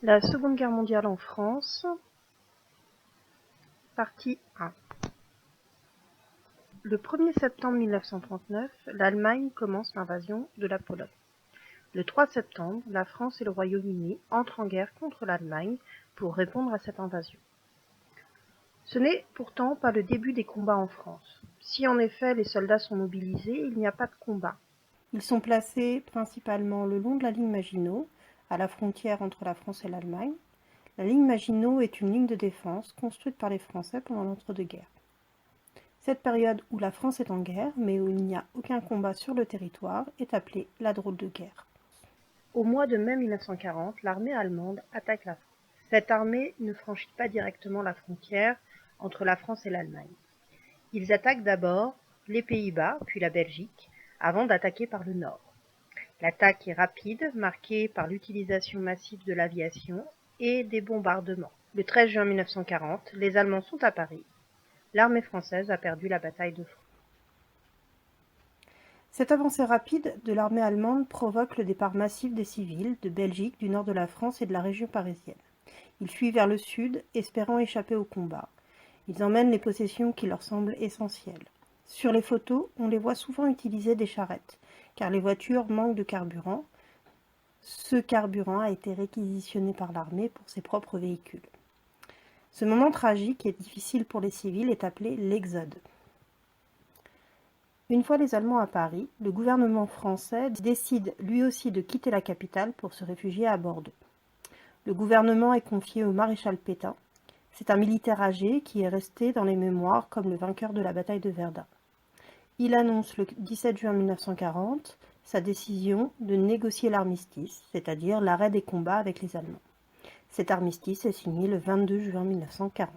La Seconde Guerre mondiale en France, partie 1. Le 1er septembre 1939, l'Allemagne commence l'invasion de la Pologne. Le 3 septembre, la France et le Royaume-Uni entrent en guerre contre l'Allemagne pour répondre à cette invasion. Ce n'est pourtant pas le début des combats en France. Si en effet les soldats sont mobilisés, il n'y a pas de combat. Ils sont placés principalement le long de la ligne Maginot, à la frontière entre la France et l'Allemagne. La ligne Maginot est une ligne de défense construite par les Français pendant l'entre-deux-guerres. Cette période où la France est en guerre, mais où il n'y a aucun combat sur le territoire, est appelée la drôle de guerre. Au mois de mai 1940, l'armée allemande attaque la France. Cette armée ne franchit pas directement la frontière entre la France et l'Allemagne. Ils attaquent d'abord les Pays-Bas, puis la Belgique, avant d'attaquer par le nord. L'attaque est rapide, marquée par l'utilisation massive de l'aviation et des bombardements. Le 13 juin 1940, les Allemands sont à Paris. L'armée française a perdu la bataille de Front. Cette avancée rapide de l'armée allemande provoque le départ massif des civils de Belgique, du nord de la France et de la région parisienne. Ils fuient vers le sud, espérant échapper au combat. Ils emmènent les possessions qui leur semblent essentielles. Sur les photos, on les voit souvent utiliser des charrettes, car les voitures manquent de carburant. Ce carburant a été réquisitionné par l'armée pour ses propres véhicules. Ce moment tragique et difficile pour les civils est appelé l'exode. Une fois les Allemands à Paris, le gouvernement français décide lui aussi de quitter la capitale pour se réfugier à Bordeaux. Le gouvernement est confié au maréchal Pétain. C'est un militaire âgé qui est resté dans les mémoires comme le vainqueur de la bataille de Verdun. Il annonce le 17 juin 1940 sa décision de négocier l'armistice, c'est-à-dire l'arrêt des combats avec les Allemands. Cet armistice est signé le 22 juin 1940.